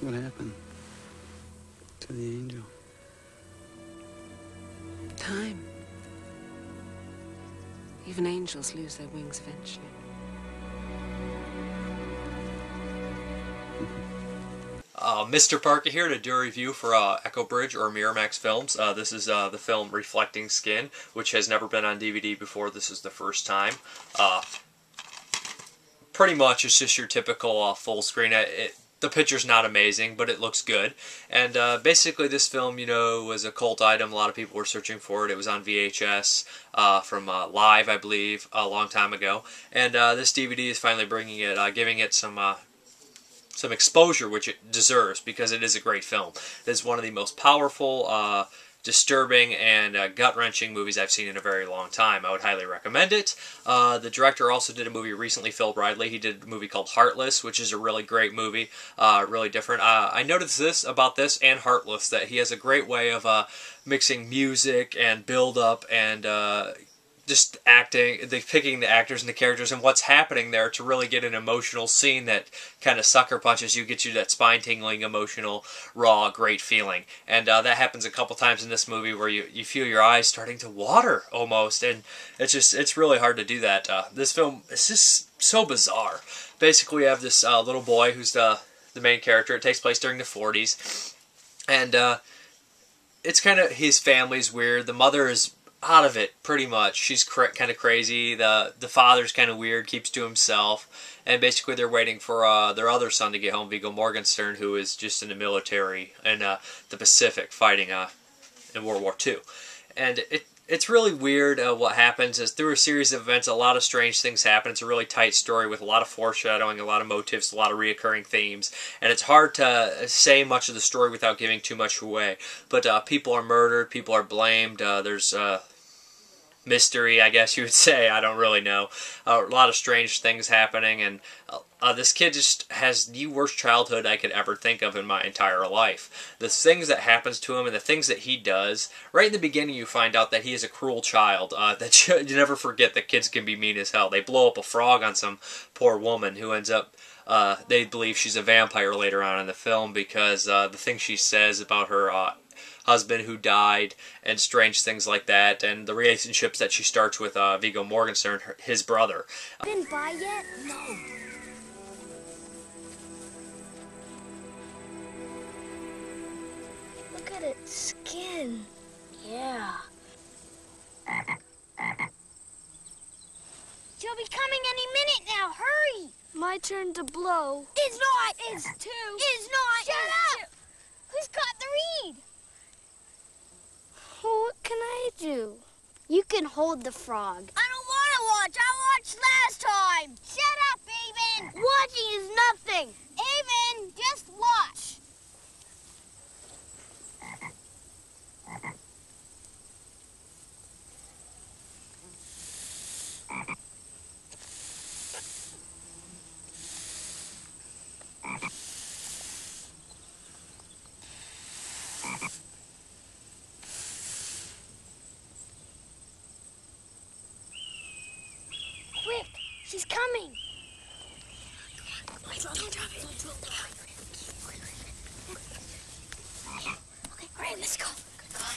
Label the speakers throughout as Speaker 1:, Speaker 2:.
Speaker 1: What happened to the angel?
Speaker 2: Time. Even angels lose their wings eventually.
Speaker 3: Mrparka here to do a review for Echo Bridge or Miramax Films. This is the film Reflecting Skin, which has never been on DVD before. This is the first time. Pretty much it's just your typical full screen. The picture's not amazing, but it looks good. And basically this film, you know, was a cult item. A lot of people were searching for it. It was on VHS from Live, I believe, a long time ago. And this DVD is finally bringing it, giving it some exposure, which it deserves, because it is a great film. It is one of the most powerful, disturbing, and gut-wrenching movies I've seen in a very long time. I would highly recommend it. The director also did a movie recently, Phillip Ridley. He did a movie called Heartless, which is a really great movie, really different. I noticed about this and Heartless, that he has a great way of mixing music and build-up and just acting, picking the actors and the characters and what's happening there to really get an emotional scene that kind of sucker punches you, gets you that spine-tingling, emotional, raw, great feeling. And that happens a couple times in this movie where you feel your eyes starting to water almost, and it's really hard to do that. This film is just so bizarre. Basically, we have this little boy who's the main character. It takes place during the 40s, and it's kind of, his family's weird. The mother is out of it, pretty much. She's kind of crazy. The father's kind of weird, keeps to himself, and basically they're waiting for their other son to get home, Viggo Mortensen, who is just in the military in the Pacific fighting in World War II. And it's really weird what happens is through a series of events, a lot of strange things happen. It's a really tight story with a lot of foreshadowing, a lot of motifs, a lot of reoccurring themes, and it's hard to say much of the story without giving too much away. But people are murdered, people are blamed, there's mystery, I guess you would say. I don't really know. A lot of strange things happening, and this kid just has the worst childhood I could ever think of in my entire life. The things that happens to him and the things that he does, right in the beginning you find out that he is a cruel child. You never forget that kids can be mean as hell. They blow up a frog on some poor woman who ends up, they believe she's a vampire later on in the film because the things she says about her husband who died, and strange things like that, and the relationships that she starts with Viggo Mortensen, his brother.
Speaker 4: Been by yet? No. Look at its skin. Yeah. She'll be coming any minute now. Hurry! My turn to blow. It's not. It's two. It's not. Shut up! Who's got the reed? What can I do? You can hold the frog. I don't want to watch. I watched last time. Shut up, Avon. Watching is nothing. Avon, just watch. Quick, she's coming. Don't drop it. Okay, all right, let's go. Good God.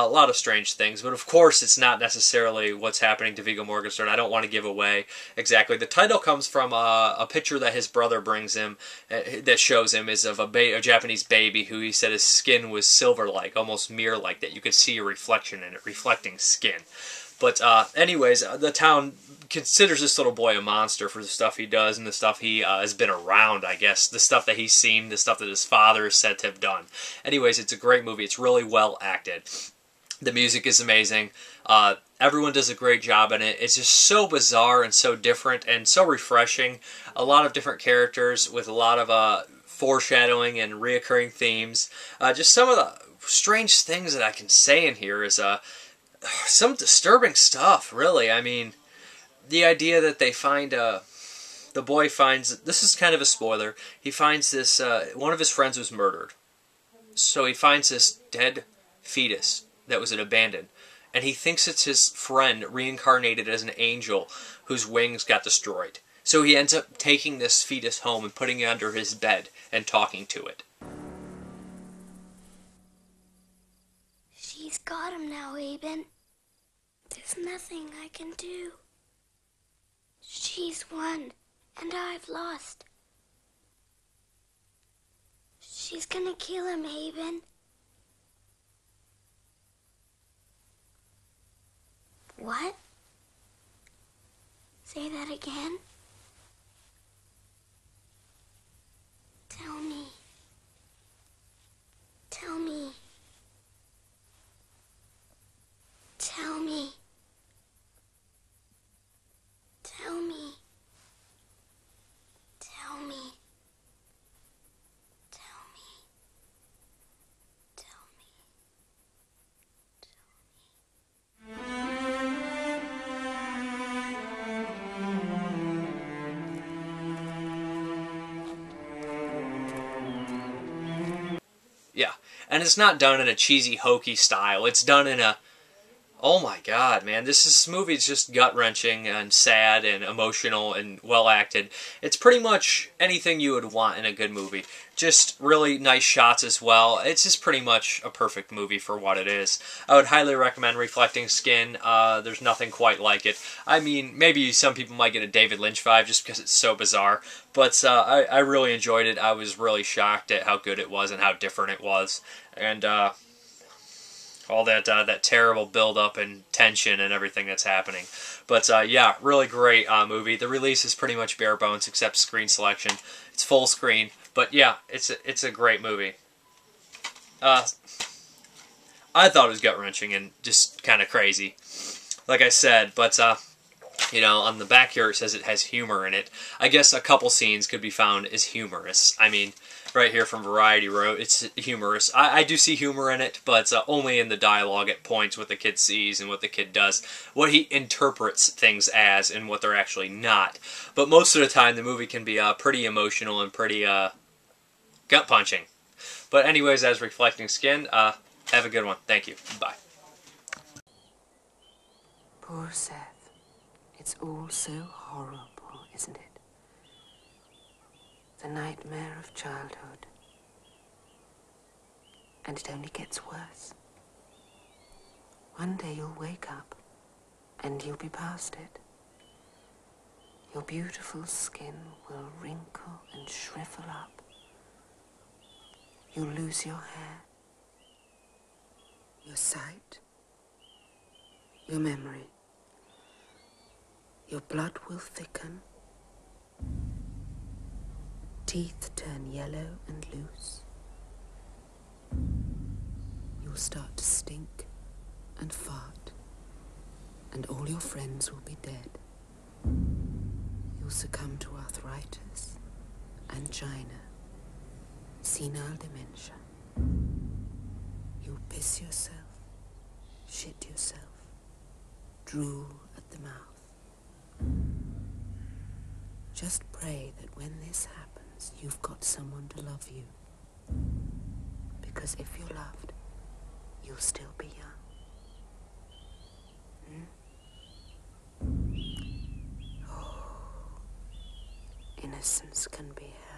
Speaker 3: lot of strange things, but of course it's not necessarily what's happening to Viggo Mortensen. I don't want to give away exactly. The title comes from a picture that his brother brings him that shows him is of a Japanese baby who he said his skin was silver-like, almost mirror-like, that you could see a reflection in it, reflecting skin. But anyways, the town considers this little boy a monster for the stuff he does and the stuff he has been around, I guess. The stuff that he's seen, the stuff that his father is said to have done. Anyways, it's a great movie. It's really well acted. The music is amazing. Everyone does a great job in it. It's just so bizarre and so different and so refreshing. A lot of different characters with a lot of foreshadowing and reoccurring themes. Just some of the strange things that I can say in here is some disturbing stuff, really. I mean, the idea that they find, the boy finds, this is kind of a spoiler, he finds this, one of his friends was murdered. So he finds this dead fetus that was abandoned. And he thinks it's his friend reincarnated as an angel whose wings got destroyed. So he ends up taking this fetus home and putting it under his bed and talking to it.
Speaker 4: She's got him now, Aben. There's nothing I can do. She's won, and I've lost. She's gonna kill him, Aben. What? Say that again? Tell me. Tell me. Tell me. Tell me. Tell me. Tell me. Tell me.
Speaker 3: Yeah, and it's not done in a cheesy, hokey style. It's done in a, oh my god, man, this movie is just gut-wrenching and sad and emotional and well-acted. It's pretty much anything you would want in a good movie. Just really nice shots as well. It's just pretty much a perfect movie for what it is. I would highly recommend Reflecting Skin. There's nothing quite like it. I mean, maybe some people might get a David Lynch vibe just because it's so bizarre, but I really enjoyed it. I was really shocked at how good it was and how different it was. And, all that terrible build-up and tension and everything that's happening. But yeah, really great movie. The release is pretty much bare bones except screen selection. It's full screen, but yeah, it's a great movie. I thought it was gut-wrenching and just kind of crazy, like I said. But you know, on the back here it says it has humor in it. I guess a couple scenes could be found as humorous. I mean, right here from Variety wrote, it's humorous. I do see humor in it, but only in the dialogue at points, what the kid sees and what the kid does, what he interprets things as and what they're actually not. But most of the time, the movie can be pretty emotional and pretty gut-punching. But anyways, as Reflecting Skin, have a good one. Thank you. Bye.
Speaker 2: Poor Seth. It's all so horrible, isn't it? The nightmare of childhood. And it only gets worse. One day you'll wake up and you'll be past it. Your beautiful skin will wrinkle and shrivel up. You'll lose your hair, your sight, your memory. Your blood will thicken. Teeth turn yellow and loose. You'll start to stink and fart, and all your friends will be dead. You'll succumb to arthritis, angina, senile dementia. You'll piss yourself, shit yourself, drool at the mouth. Just pray that when this happens, you've got someone to love you. Because if you're loved, you'll still be young. Oh, innocence can be held.